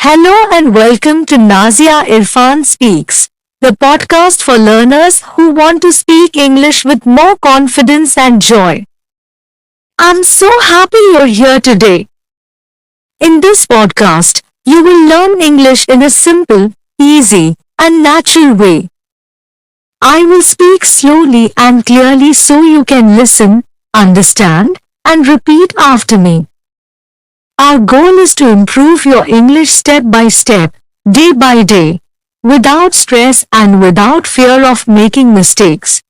Hello and welcome to Nazia Irfan Speaks, the podcast for learners who want to speak English with more confidence and joy. I'm so happy you're here today. In this podcast, you will learn English in a simple, easy, and natural way. I will speak slowly and clearly so you can listen, understand, and repeat after me. Our goal is to improve your English step by step, day by day, without stress and without fear of making mistakes.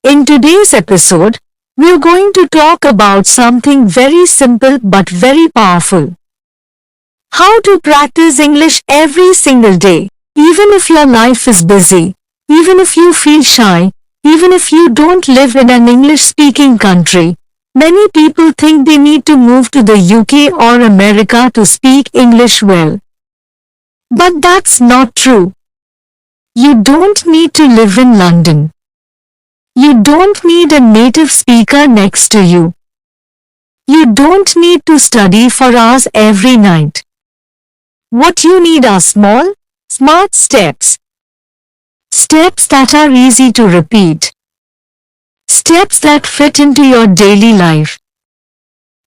In today's episode, we're going to talk about something very simple but very powerful. How to practice English every single day, even if your life is busy, even if you feel shy, even if you don't live in an English-speaking country. Many people think they need to move to the UK or America to speak English well. But that's not true. You don't need to live in London. You don't need a native speaker next to you. You don't need to study for hours every night. What you need are small, smart steps. Steps that are easy to repeat. Steps that fit into your daily life.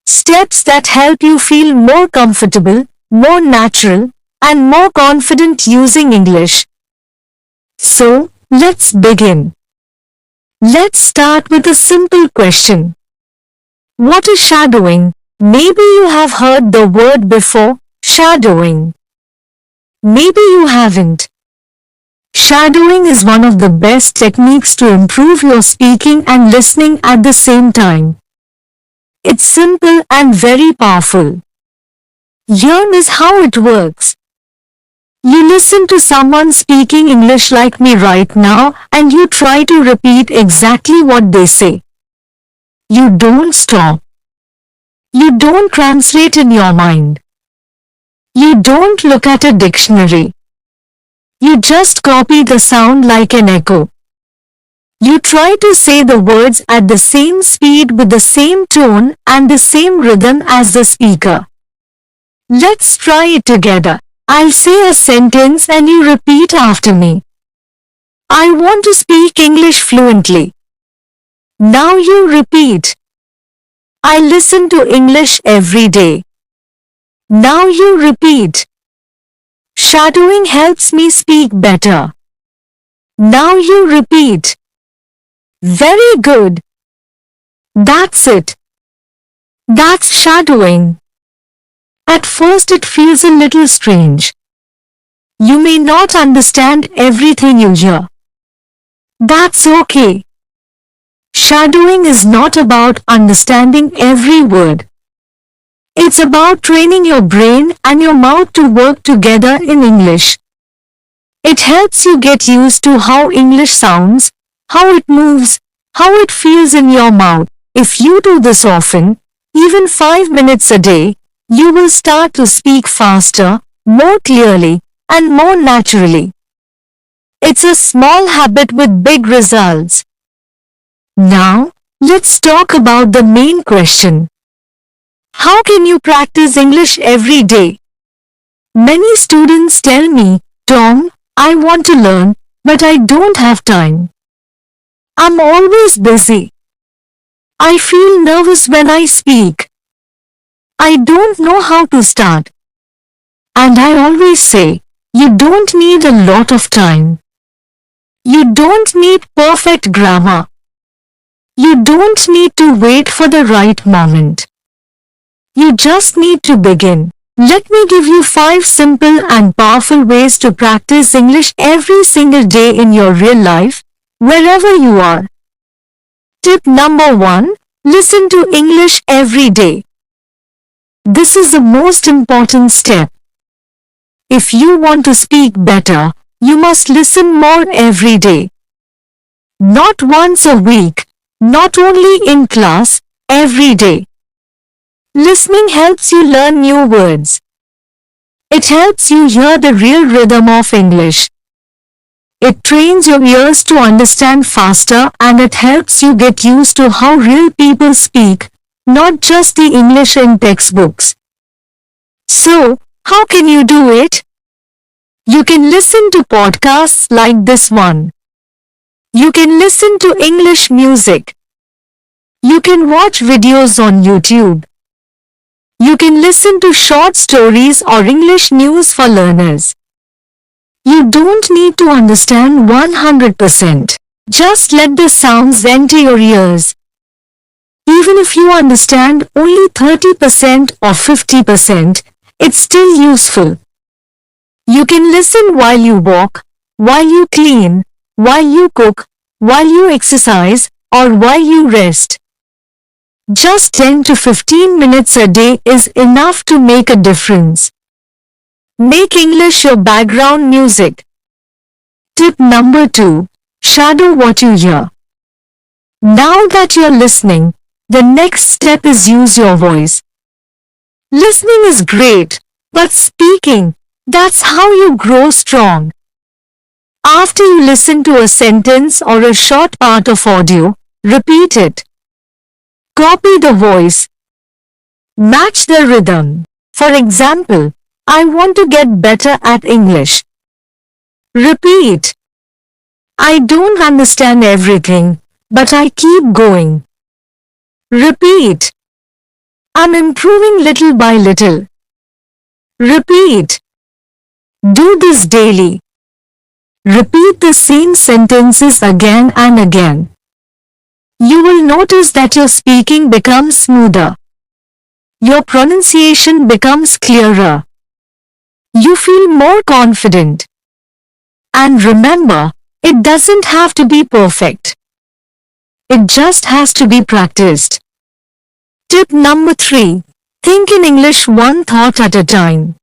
Steps that help you feel more comfortable, more natural, and more confident using English. So, let's begin. Let's start with a simple question. What is shadowing? Maybe you have heard the word before, shadowing. Maybe you haven't. Shadowing is one of the best techniques to improve your speaking and listening at the same time. It's simple and very powerful. Here is how it works. You listen to someone speaking English like me right now and you try to repeat exactly what they say. You don't stop. You don't translate in your mind. You don't look at a dictionary. You just copy the sound like an echo. You try to say the words at the same speed with the same tone and the same rhythm as the speaker. Let's try it together. I'll say a sentence and you repeat after me. I want to speak English fluently. Now you repeat. I listen to English every day. Now you repeat. Shadowing helps me speak better. Now you repeat. Very good. That's it. That's shadowing. At first it feels a little strange. You may not understand everything you hear. That's okay. Shadowing is not about understanding every word. It's about training your brain and your mouth to work together in English. It helps you get used to how English sounds, how it moves, how it feels in your mouth. If you do this often, even 5 minutes a day, you will start to speak faster, more clearly, and more naturally. It's a small habit with big results. Now, let's talk about the main question. How can you practice English every day? Many students tell me, Tom, I want to learn, but I don't have time. I'm always busy. I feel nervous when I speak. I don't know how to start. And I always say, you don't need a lot of time. You don't need perfect grammar. You don't need to wait for the right moment. You just need to begin. Let me give you 5 simple and powerful ways to practice English every single day in your real life, wherever you are. Tip number 1. Listen to English every day. This is the most important step. If you want to speak better, you must listen more every day. Not once a week, not only in class, every day. Listening helps you learn new words. It helps you hear the real rhythm of English. It trains your ears to understand faster and it helps you get used to how real people speak, not just the English in textbooks. So, How can you do it? You can listen to podcasts like this one. You can listen to English music. You can watch videos on YouTube. You can listen to short stories or English news for learners. You don't need to understand 100%. Just let the sounds enter your ears. Even if you understand only 30% or 50%, it's still useful. You can listen while you walk, while you clean, while you cook, while you exercise, or while you rest. Just 10 to 15 minutes a day is enough to make a difference. Make English your background music. Tip number 2. Shadow what you hear. Now that you're listening, the next step is use your voice. Listening is great, but speaking, that's how you grow strong. After you listen to a sentence or a short part of audio, repeat it. Copy the voice. Match the rhythm. For example, I want to get better at English. Repeat. I don't understand everything, but I keep going. Repeat. I'm improving little by little. Repeat. Do this daily. Repeat the same sentences again and again. You will notice that your speaking becomes smoother. Your pronunciation becomes clearer. You feel more confident. And remember, it doesn't have to be perfect. It just has to be practiced. Tip number 3. Think in English one thought at a time.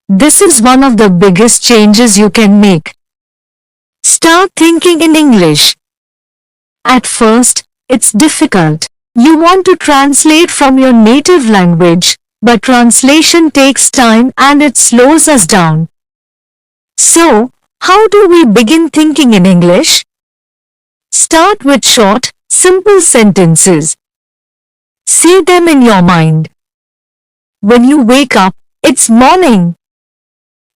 This is one of the biggest changes you can make. Start thinking in English. At first, it's difficult. You want to translate from your native language, but translation takes time and it slows us down. So, how do we begin thinking in English? Start with short, simple sentences. Say them in your mind. When you wake up, it's morning.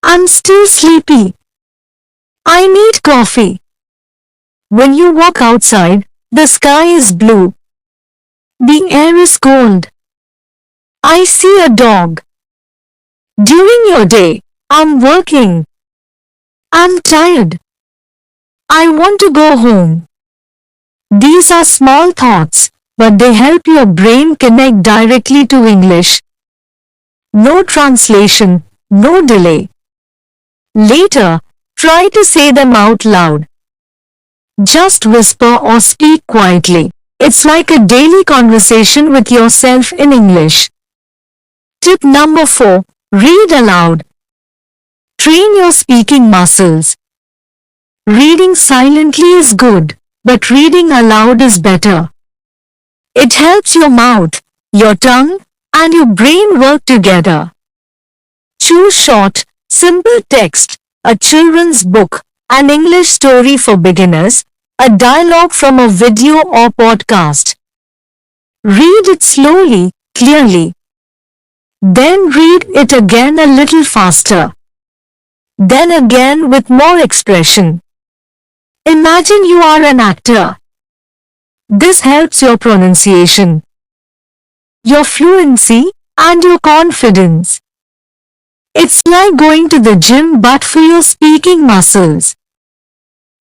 I'm still sleepy. I need coffee. When you walk outside, the sky is blue. The air is cold. I see a dog. During your day, I'm working. I'm tired. I want to go home. These are small thoughts, but they help your brain connect directly to English. No translation, no delay. Later, try to say them out loud. Just whisper or speak quietly. It's like a daily conversation with yourself in English. Tip number 4. Read aloud. Train your speaking muscles. Reading silently is good, but reading aloud is better. It helps your mouth, your tongue, and your brain work together. Choose short, simple text, a children's book, an English story for beginners, a dialogue from a video or podcast. Read it slowly, clearly. Then read it again a little faster. Then again with more expression. Imagine you are an actor. This helps your pronunciation, your fluency, and your confidence. It's like going to the gym but for your speaking muscles.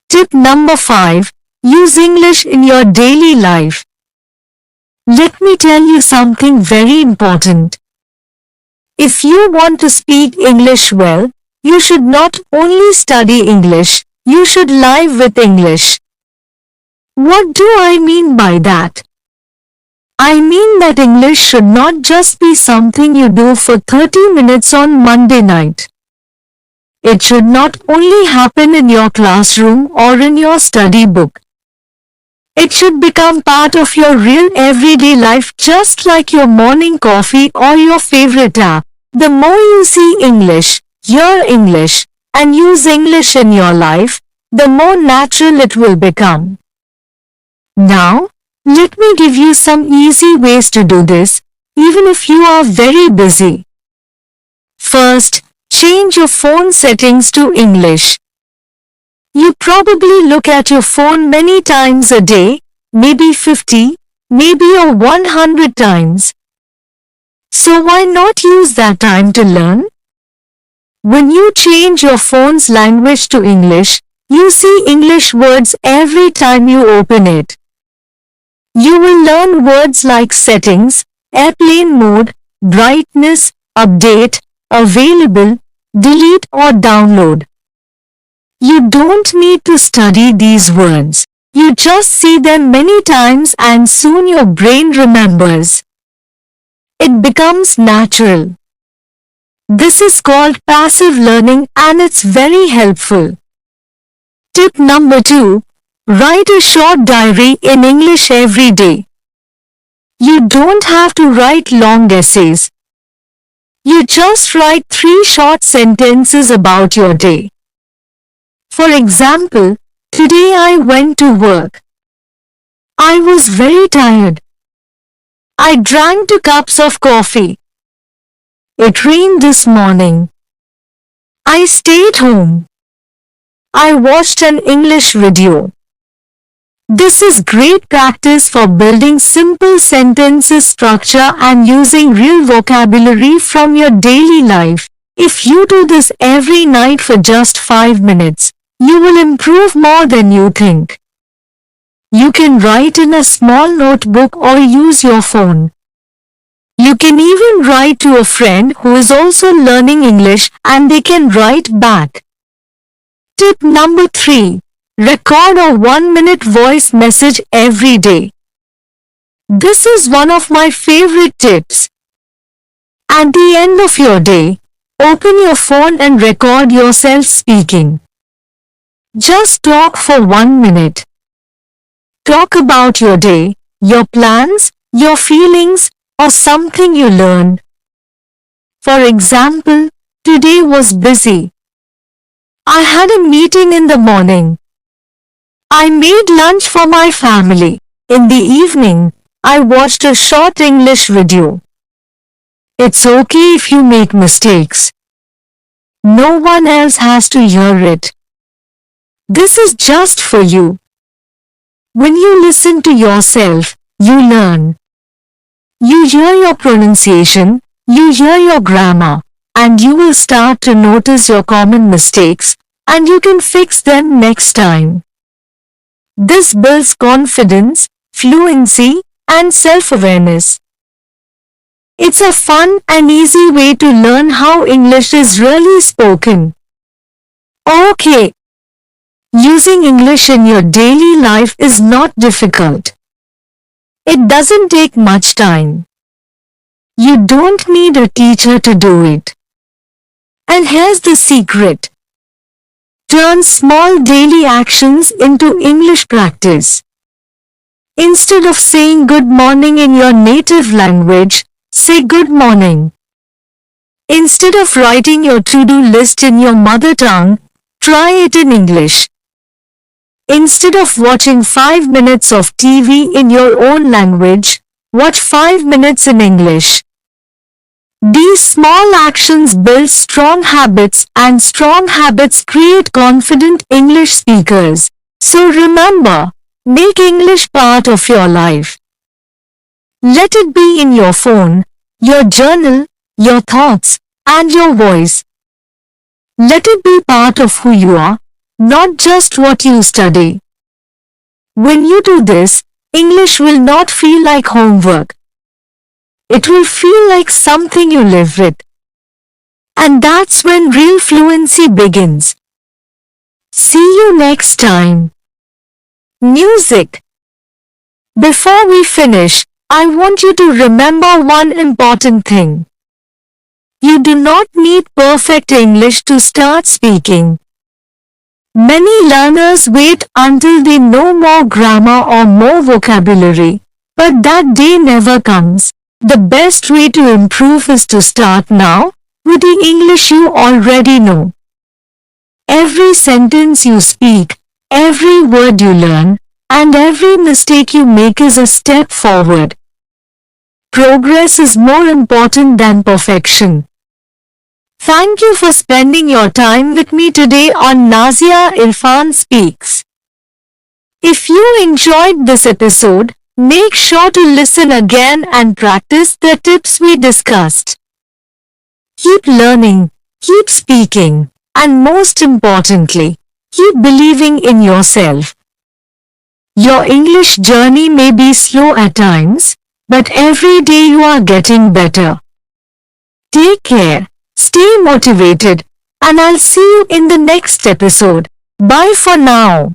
Tip number 5. Use English in your daily life. Let me tell you something very important. If you want to speak English well, you should not only study English, you should live with English. What do I mean by that? I mean that English should not just be something you do for 30 minutes on Monday night. It should not only happen in your classroom or in your study book. It should become part of your real everyday life, just like your morning coffee or your favorite app. The more you see English, hear English, and use English in your life, the more natural it will become. Now, let me give you some easy ways to do this, even if you are very busy. First, change your phone settings to English. You probably look at your phone many times a day, maybe 50, maybe or 100 times. So why not use that time to learn? When you change your phone's language to English, you see English words every time you open it. You will learn words like settings, airplane mode, brightness, update, available, delete or download. You don't need to study these words. You just see them many times and soon your brain remembers. It becomes natural. This is called passive learning and it's very helpful. Tip number 2. Write a short diary in English every day. You don't have to write long essays. You just write 3 short sentences about your day. For example, today I went to work. I was very tired. I drank 2 cups of coffee. It rained this morning. I stayed home. I watched an English video. This is great practice for building simple sentences structure and using real vocabulary from your daily life. If you do this every night for just 5 minutes, you will improve more than you think. You can write in a small notebook or use your phone. You can even write to a friend who is also learning English and they can write back. Tip number 3. Record a 1-minute voice message every day. This is one of my favorite tips. At the end of your day, open your phone and record yourself speaking. Just talk for 1 minute. Talk about your day, your plans, your feelings, or something you learned. For example, today was busy. I had a meeting in the morning. I made lunch for my family. In the evening, I watched a short English video. It's okay if you make mistakes. No one else has to hear it. This is just for you. When you listen to yourself, you learn. You hear your pronunciation, you hear your grammar, and you will start to notice your common mistakes, and you can fix them next time. This builds confidence, fluency, and self-awareness. It's a fun and easy way to learn how English is really spoken. Okay. Using English in your daily life is not difficult. It doesn't take much time. You don't need a teacher to do it. And here's the secret. Turn small daily actions into English practice. Instead of saying good morning in your native language, say good morning. Instead of writing your to-do list in your mother tongue, try it in English. Instead of watching 5 minutes of TV in your own language, watch 5 minutes in English. These small actions build strong habits and strong habits create confident English speakers. So remember, make English part of your life. Let it be in your phone, your journal, your thoughts, and your voice. Let it be part of who you are, not just what you study. When you do this, English will not feel like homework. It will feel like something you live with. And that's when real fluency begins. See you next time. Music. Before we finish, I want you to remember one important thing. You do not need perfect English to start speaking. Many learners wait until they know more grammar or more vocabulary, but that day never comes. The best way to improve is to start now, with the English you already know. Every sentence you speak, every word you learn, and every mistake you make is a step forward. Progress is more important than perfection. Thank you for spending your time with me today on Nazia Irfan Speaks. If you enjoyed this episode, make sure to listen again and practice the tips we discussed. Keep learning, keep speaking, and most importantly, keep believing in yourself. Your English journey may be slow at times, but every day you are getting better. Take care, stay motivated, and I'll see you in the next episode. Bye for now.